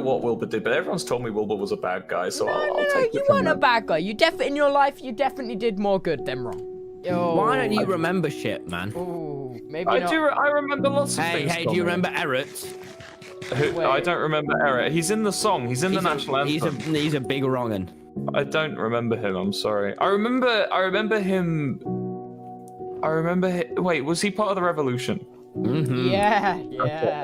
what Wilbur did, but everyone's told me Wilbur was a bad guy, so I'll take it You from weren't a them. bad guy. You in your life, you definitely did more good than wrong. Yo. Why don't you remember shit, man? Ooh, maybe I not. do. I remember lots of things. Hey, do you remember Errett? I don't remember Eric. He's in the song. He's in the national anthem. He's a big wrong'un. I don't remember him. I'm sorry. I remember him. Wait, was he part of the revolution? Yeah.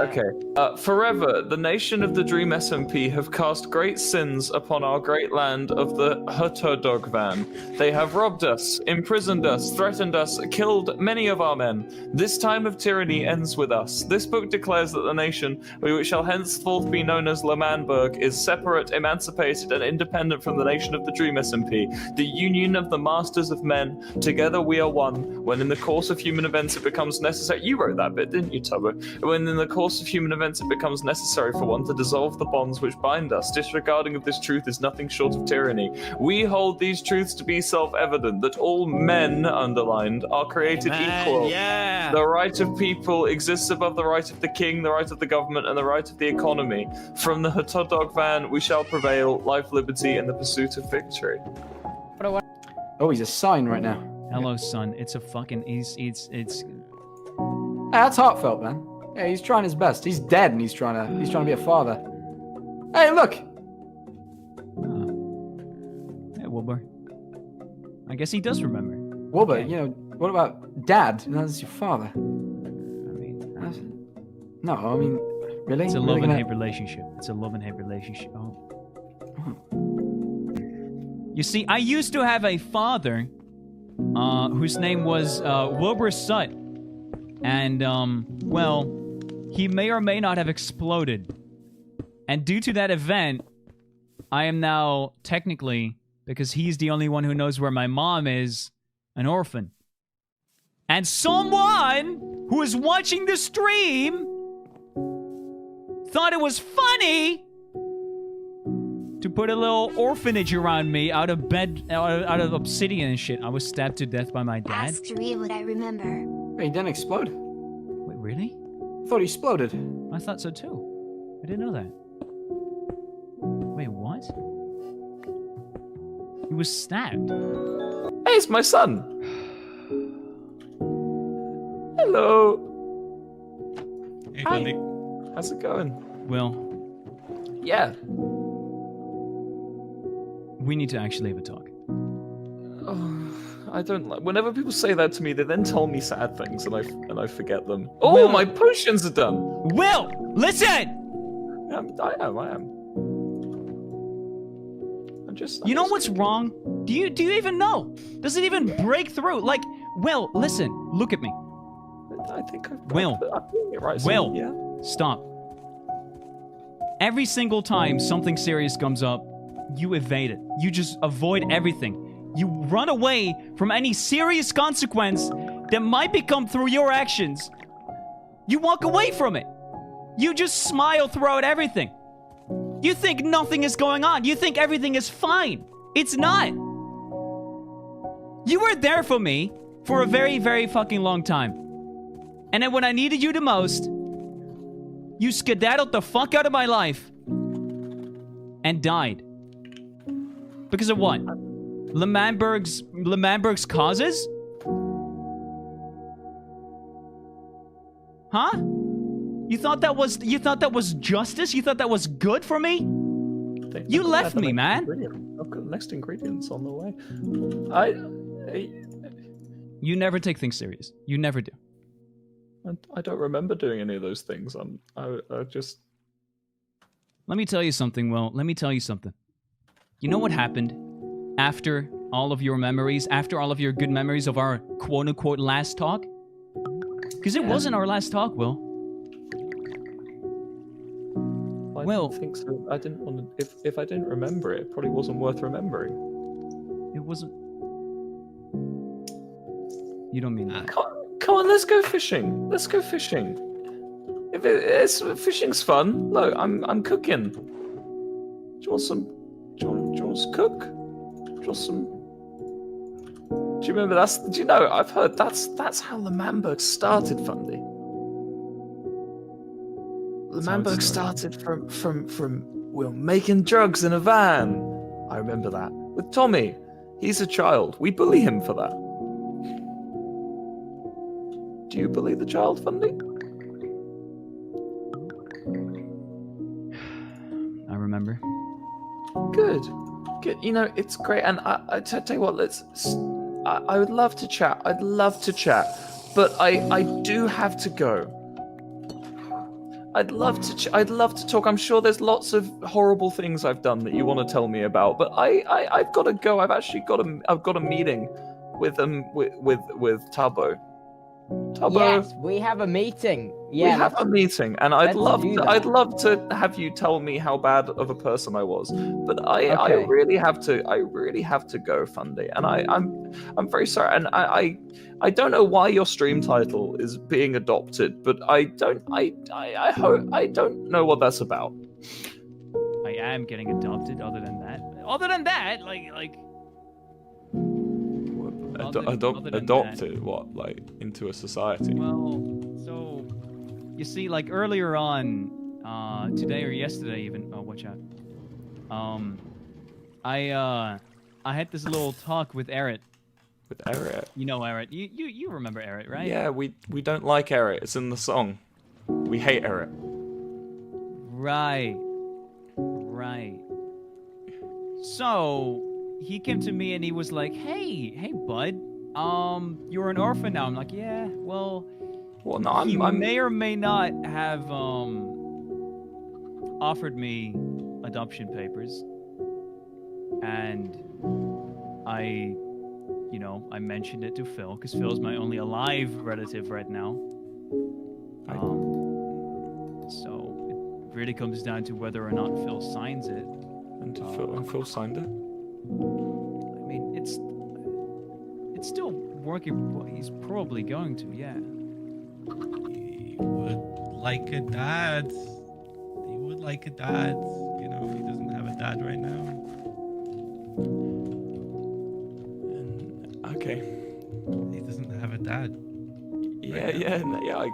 Okay. Forever, the nation of the Dream SMP have cast great sins upon our great land of the Hutodogvan. They have robbed us, imprisoned us, threatened us, killed many of our men. This time of tyranny ends with us. This book declares that the nation, which shall henceforth be known as Lemanburg, is separate, emancipated, and independent from the nation of the Dream SMP, the union of the masters of men. Together we are one. When in the course of human events it becomes necessary. You wrote that bit, didn't you, Tubbo? When in the course of human events it becomes necessary for one to dissolve the bonds which bind us, disregarding of this truth is nothing short of tyranny. We hold these truths to be self-evident, that all men, underlined, are created equal. Yeah. The right of people exists above the right of the king, the right of the government, and the right of the economy. From the Hutodogvan we shall prevail, life, liberty, and the pursuit of victory. Oh, he's a sign right now. Hello, son. It's a fucking. Hey, that's heartfelt, man. Yeah, he's trying his best. He's dead, and he's trying to be a father. Hey, look. Hey, Wilbur. I guess he does remember. Wilbur, you know, what about Dad? That's your father. I mean, No, I mean, really? it's a Really love and gonna- hate relationship. It's a love and hate relationship. Oh. You see, I used to have a father, whose name was Wilbur Soot, and well, he may or may not have exploded. And due to that event, I am now technically, because he's the only one who knows where my mom is, an orphan. And someone who is watching the stream thought it was funny to put a little orphanage around me out of obsidian and shit. I was stabbed to death by my dad. Ask Rhea what I remember. Hey, he didn't explode. Wait, really? I thought he exploded. I thought so too. I didn't know that. Wait, what? He was stabbed. Hey, it's my son. Hello. Hey, Hi. buddy. How's it going? Well, Yeah. we need to actually have a talk. Oh, I don't like. Whenever people say that to me, they then tell me sad things, and I forget them. Oh, Well- my potions are done. Will, listen! I am. You know what's wrong? Do you even know? Does it even break through? Like, Will, listen, look at me. I think I'm Will. doing it right. Will. Yeah. Stop. Every single time something serious comes up, you evade it. You just avoid everything. You run away from any serious consequence that might become through your actions. You walk away from it. You just smile throughout everything. You think nothing is going on. You think everything is fine. It's not. You were there for me for a very, very fucking long time. And then when I needed you the most, you skedaddled the fuck out of my life and died. Because of what? Lemanburg's causes? Huh? You thought that was justice? You thought that was good for me? You left me, man. I've got the next ingredients on the way. You never take things serious. You never do. I don't remember doing any of those things. I just. Let me tell you something, Will. Let me tell you something. You know what happened after all of your memories, after all of your good memories of our quote-unquote last talk? Because it wasn't our last talk, Will. I Well- didn't think so. I didn't want to. If I didn't remember it, it probably wasn't worth remembering. It wasn't... You don't mean that. Come on, let's go fishing. Let's go fishing. Fishing's fun. Look, I'm cooking. Do you want some? Do you want to cook? Do you want some? Do you remember that's? Do you know? I've heard that's how Lemanburg started, Fundy. Lemanburg started from we were making drugs in a van. I remember that. With Tommy. He's a child. We bully him for that. Do you bully the child, Fundy? I remember. Good. Good. You know, it's great. And I tell you what, I would love to chat. I'd love to chat. But I do have to go. I'd love to talk. I'm sure there's lots of horrible things I've done that you want to tell me about. But I've got to go. I've got a meeting with Tubbo. Tubbo. Yes, we have a meeting. Yeah, we have a meeting, and I'd let's do that. love to have you tell me how bad of a person I was. But I Okay. really have to go, Fundy. And I'm very sorry. And I don't know why your stream title is being adopted, but I don't know what that's about. I am getting adopted. Other than that, like. Other than Adopted what, like into a society? Well, so you see, like earlier on, today or yesterday even. Oh, watch out. I had this little talk with Eret. With Eret? You know Eret. You remember Eret, right? Yeah, we don't like Eret. It's in the song. We hate Eret. Right. So he came to me and he was like, "Hey, bud, you're an orphan now." I'm like, "Yeah, well." Well, no, He I'm may or may not have offered me adoption papers, and I mentioned it to Phil because Phil's my only alive relative right now. So it really comes down to whether or not Phil signs it. and Phil signed it. I mean, it's still working. Well, he's probably going to, yeah. He would like a dad. He would like a dad. You know, he doesn't have a dad right now. Okay. He doesn't have a dad. Yeah, Right now. yeah, no, yeah,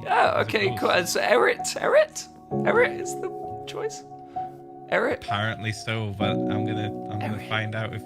yeah. Okay, cool. suppose. So Eret is the choice. Eret. Apparently so, but I'm gonna find out if